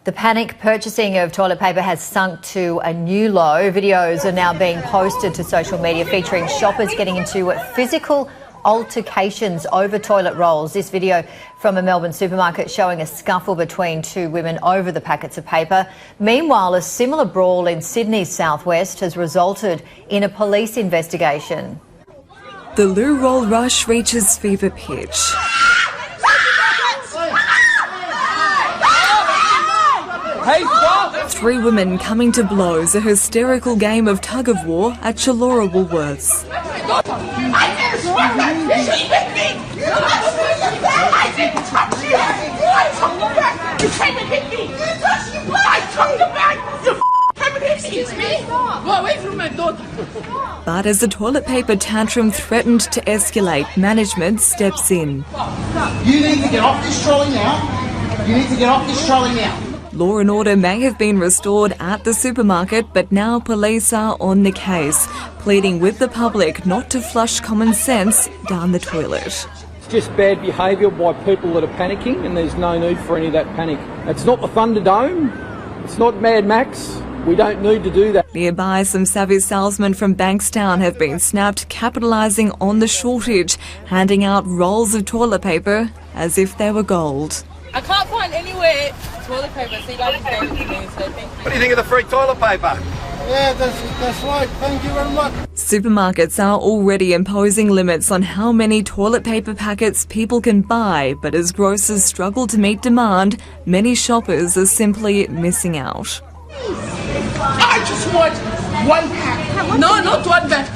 The panic purchasing of toilet paper has sunk to a new low. Videos are now being posted to social media featuring shoppers getting into physical altercations over toilet rolls. This video from a Melbourne supermarket showing a scuffle between two women over the packets of paper. Meanwhile, a similar brawl in Sydney's southwest has resulted in a police investigation. The loo roll rush reaches fever pitch. Hey, stop! 3 women coming to blows, a hysterical game of tug-of-war at Chullora Woolworths. But as the toilet paper tantrum threatened to escalate, management steps in. You need to get off this trolley now. You need to get off this trolley now. Law and order may have been restored at the supermarket, but now police are on the case, pleading with the public not to flush common sense down the toilet. It's just bad behaviour by people that are panicking, and there's no need for any of that panic. It's not the Thunderdome. It's not Mad Max. We don't need to do that. Nearby, some savvy salesmen from Bankstown have been snapped, capitalising on the shortage, handing out rolls of toilet paper as if they were gold. I can't find anywhere toilet paper, so you guys can send it to me. So what do you think of the free toilet paper? Yeah, that's right. Thank you very much. Supermarkets are already imposing limits on how many toilet paper packets people can buy, but as grocers struggle to meet demand, many shoppers are simply missing out. I just want one pack. No, not one pack.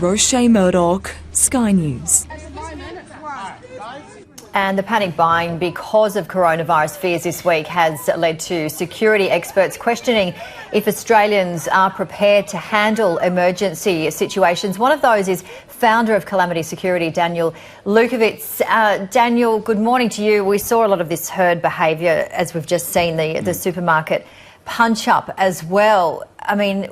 Rochelle Murdoch, Sky News. And the panic buying because of coronavirus fears this week has led to security experts questioning if Australians are prepared to handle emergency situations. One of those is founder of Calamity Security, Daniel Lewkovitz. Daniel, good morning to you. We saw a lot of this herd behaviour, as we've just seen the supermarket punch up as well. I mean,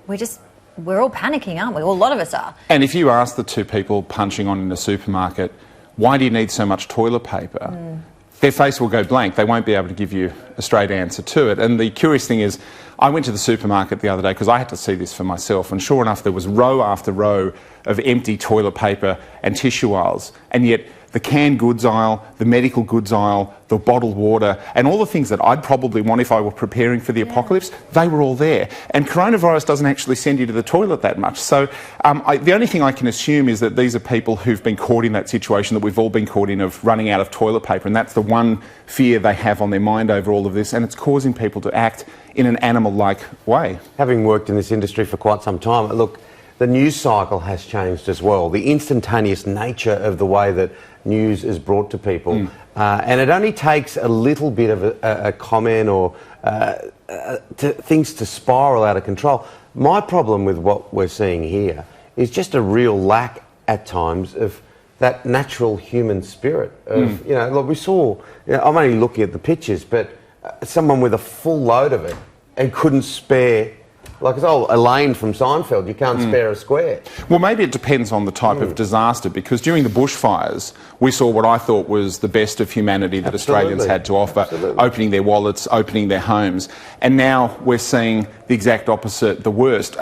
we're all panicking, aren't we? Well, a lot of us are. And if you ask the two people punching on in the supermarket, why do you need so much toilet paper? Their face will go blank. They won't be able to give you a straight answer to it. And the curious thing is, I went to the supermarket the other day because I had to see this for myself, and sure enough, there was row after row of empty toilet paper and tissue aisles, and yet the canned goods aisle, the medical goods aisle, the bottled water, and all the things that I'd probably want if I were preparing for the apocalypse, they were all there. And coronavirus doesn't actually send you to the toilet that much. So the only thing I can assume is that these are people who've been caught in that situation that we've all been caught in, of running out of toilet paper. And that's the one fear they have on their mind over all of this. And it's causing people to act in an animal-like way. Having worked in this industry for quite some time, look, the news cycle has changed as well. The instantaneous nature of the way that news is brought to people. And it only takes a little bit of a comment or things to spiral out of control. My problem with what we're seeing here is just a real lack at times of that natural human spirit. Of, you know, look, we saw, I'm only looking at the pictures, but someone with a full load of it and couldn't spare. Like it's Elaine from Seinfeld, you can't spare a square. Well, maybe it depends on the type of disaster, because during the bushfires, we saw what I thought was the best of humanity that Australians had to offer, opening their wallets, opening their homes. And now we're seeing the exact opposite, the worst.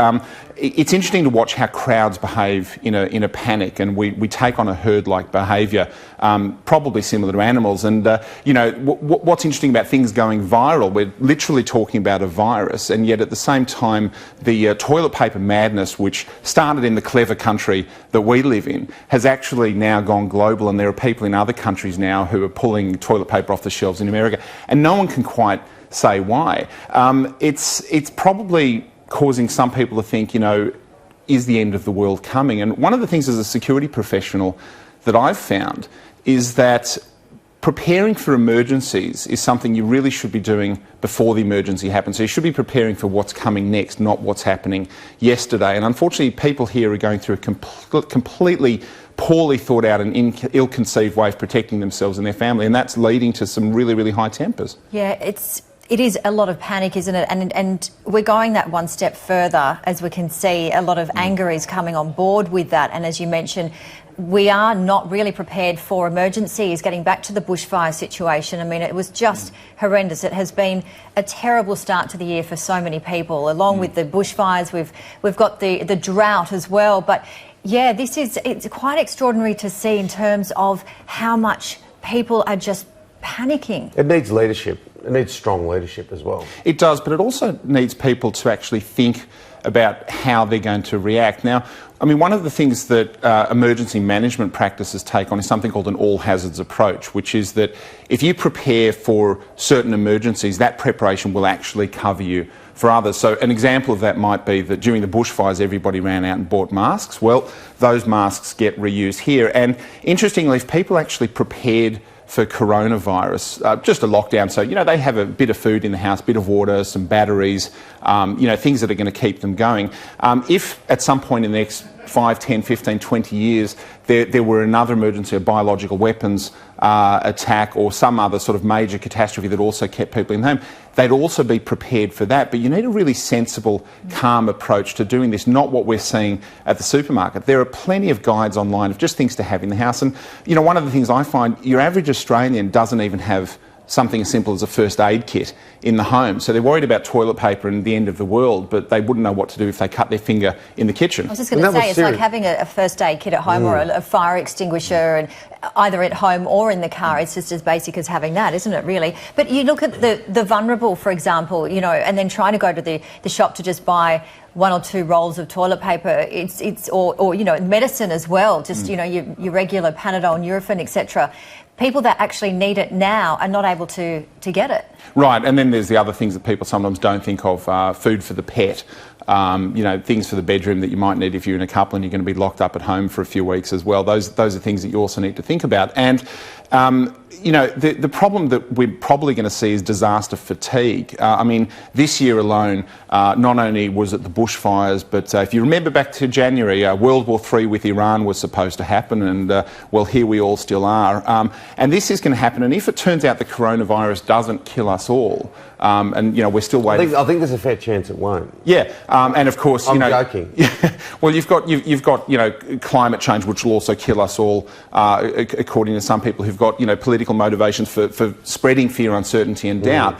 It's interesting to watch how crowds behave in a panic, and we take on a herd-like behaviour, probably similar to animals. And, what's interesting about things going viral, we're literally talking about a virus, and yet at the same time, the toilet paper madness, which started in the clever country that we live in, has actually now gone global, and there are people in other countries now who are pulling toilet paper off the shelves in America, and no one can quite say why. It's probably causing some people to think, is the end of the world coming? And one of the things as a security professional that I've found is that preparing for emergencies is something you really should be doing before the emergency happens. So you should be preparing for what's coming next, not what's happening yesterday. And unfortunately, people here are going through a completely poorly thought out and ill-conceived way of protecting themselves and their family, and that's leading to some really, really high tempers. Yeah, it is a lot of panic, isn't it? And we're going that one step further, as we can see. A lot of anger is coming on board with that. And as you mentioned, we are not really prepared for emergencies. Getting back to the bushfire situation, I mean, it was just horrendous. It has been a terrible start to the year for so many people. Along with the bushfires, we've got the drought as well. But yeah, it's quite extraordinary to see in terms of how much people are just panicking. It needs leadership. It needs strong leadership as well. It does, but it also needs people to actually think about how they're going to react. Now, I mean, one of the things that emergency management practices take on is something called an all hazards approach, which is that if you prepare for certain emergencies, that preparation will actually cover you for others. So an example of that might be that during the bushfires everybody ran out and bought masks. Well, those masks get reused here. And interestingly, if people actually prepared for coronavirus, just a lockdown, so, you know, they have a bit of food in the house, bit of water, some batteries, you know, things that are going to keep them going. If at some point in the next 5, 10, 15, 20 years there were another emergency, a biological weapons attack or some other sort of major catastrophe that also kept people in home, they'd also be prepared for that. But you need a really sensible, calm approach to doing this, not what we're seeing at the supermarket. There are plenty of guides online of just things to have in the house. And, you know, one of the things I find, your average Australian doesn't even have something as simple as a first aid kit in the home. So they're worried about toilet paper and the end of the world, but they wouldn't know what to do if they cut their finger in the kitchen. I was just going to say, it's like having a first aid kit at home or a fire extinguisher, and either at home or in the car. It's just as basic as having that, isn't it, really? But you look at the vulnerable, for example, you know, and then trying to go to the shop to just buy 1 or 2 rolls of toilet paper, or you know, medicine as well, just, you know, your regular Panadol, Nurofen, etc. People that actually need it now are not able to get it. Right, and then there's the other things that people sometimes don't think of, food for the pet, you know, things for the bedroom that you might need if you're in a couple and you're going to be locked up at home for a few weeks as well. Those are things that you also need to think about. And you know, the problem that we're probably going to see is disaster fatigue. I mean, this year alone, not only was it the bushfires, but if you remember back to January, World War III with Iran was supposed to happen, and well, here we all still are. And this is going to happen, and if it turns out the coronavirus doesn't kill us all, and, you know, we're still waiting... I think there's a fair chance it won't. Yeah, and of course, you know... I'm joking. Well, you've got, you know, climate change, which will also kill us all, according to some people who've got, you know, political motivations for spreading fear, uncertainty and doubt.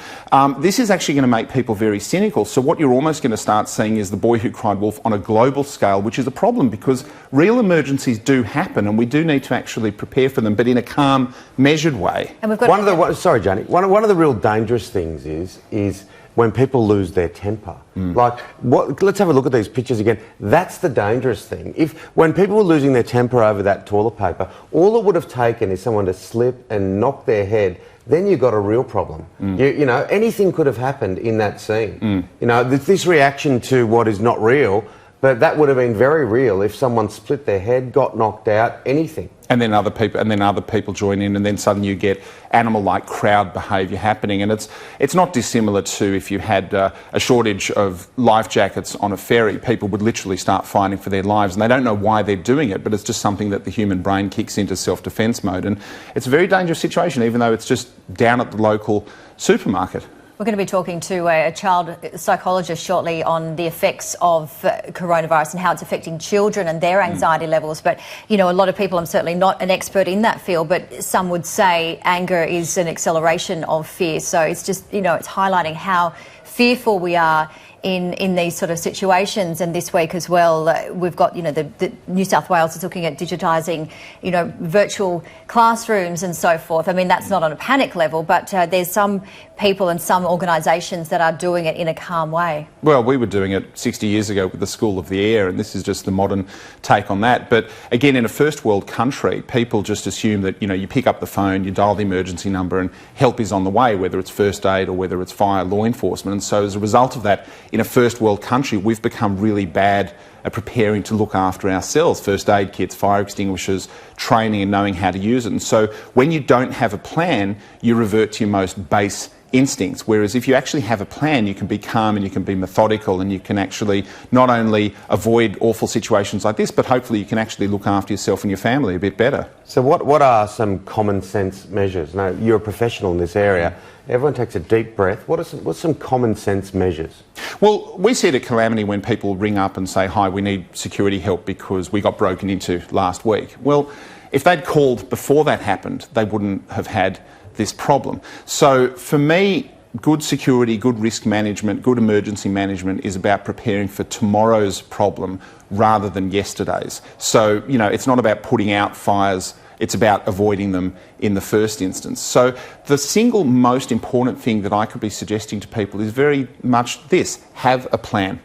This is actually going to make people very cynical. So what you're almost going to start seeing is the boy who cried wolf on a global scale, which is a problem because real emergencies do happen and we do need to actually prepare for them, but in a calm, measured way. And we've got sorry, Janie. One of the real dangerous things is when people lose their temper. Like, let's have a look at these pictures again. That's the dangerous thing. When people were losing their temper over that toilet paper, all it would have taken is someone to slip and knock their head. Then you've got a real problem. You know, anything could have happened in that scene. You know, this reaction to what is not real, but that would have been very real if someone split their head, got knocked out, anything. And then other people join in, and then suddenly you get animal-like crowd behaviour happening. And it's not dissimilar to if you had a shortage of life jackets on a ferry. People would literally start fighting for their lives, and they don't know why they're doing it, but it's just something that the human brain kicks into self-defence mode. And it's a very dangerous situation, even though it's just down at the local supermarket. We're going to be talking to a child psychologist shortly on the effects of coronavirus and how it's affecting children and their anxiety levels. But, you know, a lot of people, I'm certainly not an expert in that field, but some would say anger is an acceleration of fear. So it's just, you know, it's highlighting how fearful we are in these sort of situations. And this week as well, we've got, you know, the New South Wales is looking at digitising, you know, virtual classrooms and so forth. I mean, that's not on a panic level, but there's some people and some organisations that are doing it in a calm way. Well, we were doing it 60 years ago with the School of the Air, and this is just the modern take on that. But again, in a first world country, people just assume that, you know, you pick up the phone, you dial the emergency number and help is on the way, whether it's first aid or whether it's fire, law enforcement. And so as a result of that, in a first world country, we've become really bad at preparing to look after ourselves. First aid kits, fire extinguishers, training and knowing how to use it. And so when you don't have a plan, you revert to your most base instincts. Whereas if you actually have a plan, you can be calm and you can be methodical, and you can actually not only avoid awful situations like this, but hopefully you can actually look after yourself and your family a bit better. So what are some common sense measures? Now, you're a professional in this area. Everyone takes a deep breath. What's some common sense measures? Well, we see it at Calamity when people ring up and say, hi, we need security help because we got broken into last week. Well, if they'd called before that happened, they wouldn't have had this problem. So for me, good security, good risk management, good emergency management is about preparing for tomorrow's problem rather than yesterday's. So, you know, it's not about putting out fires, it's about avoiding them in the first instance. So the single most important thing that I could be suggesting to people is very much this: have a plan.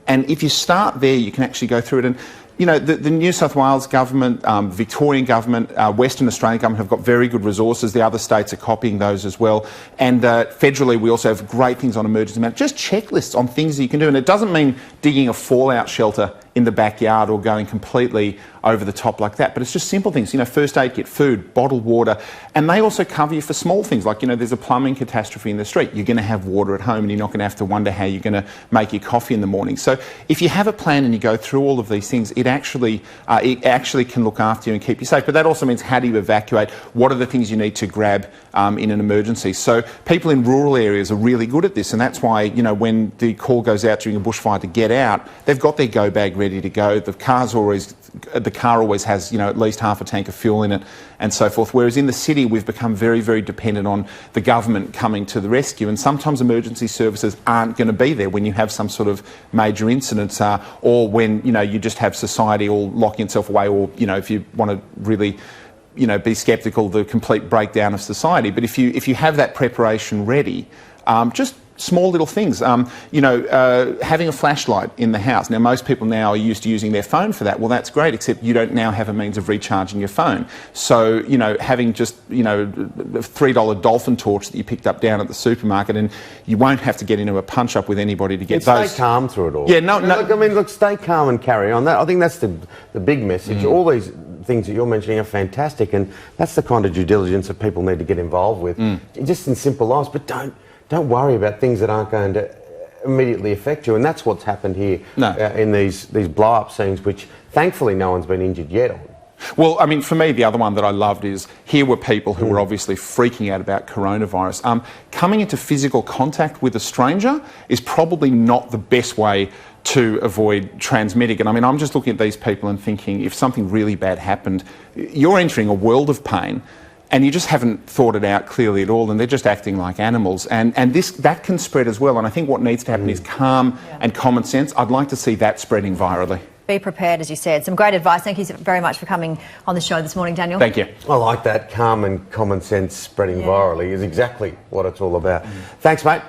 And if you start there, you can actually go through it. And you know, the New South Wales government, Victorian government, Western Australian government have got very good resources. The other states are copying those as well. And federally, we also have great things on emergency management, just checklists on things that you can do. And it doesn't mean digging a fallout shelter in the backyard or going completely over the top like that, but it's just simple things. You know, first aid kit, food, bottled water, and they also cover you for small things like, you know, there's a plumbing catastrophe in the street. You're going to have water at home and you're not going to have to wonder how you're going to make your coffee in the morning. So if you have a plan and you go through all of these things, it actually can look after you and keep you safe. But that also means, how do you evacuate? What are the things you need to grab in an emergency? So people in rural areas are really good at this, and that's why, you know, when the call goes out during a bushfire to get out, they've got their go bag ready to go. The car always has, you know, at least half a tank of fuel in it and so forth. Whereas in the city, we've become very, very dependent on the government coming to the rescue, and sometimes emergency services aren't going to be there when you have some sort of major incident, or when, you know, you just have society all locking itself away, or, you know, if you want to really, you know, be sceptical, the complete breakdown of society. But if you have that preparation ready, just small little things, you know, having a flashlight in the house. Now, most people now are used to using their phone for that. Well, that's great, except you don't now have a means of recharging your phone. So, you know, having just, you know, a $3 dolphin torch that you picked up down at the supermarket, and you won't have to get into a punch-up with anybody to get those. Stay calm through it all. Yeah, no. Look, stay calm and carry on. I think that's the big message. All these things that you're mentioning are fantastic, and that's the kind of due diligence that people need to get involved with, just in simple lives. But don't worry about things that aren't going to immediately affect you, and that's what's happened here in these blow-up scenes, which thankfully no one's been injured yet on. Well, I mean, for me, the other one that I loved is, here were people who were obviously freaking out about coronavirus. Coming into physical contact with a stranger is probably not the best way to avoid transmitting it. I mean, I'm just looking at these people and thinking, if something really bad happened, you're entering a world of pain, and you just haven't thought it out clearly at all, and they're just acting like animals. And that can spread as well. And I think what needs to happen is calm and common sense. I'd like to see that spreading virally. Be prepared, as you said. Some great advice. Thank you very much for coming on the show this morning, Daniel. Thank you. I like that. Calm and common sense spreading virally is exactly what it's all about. Thanks, mate.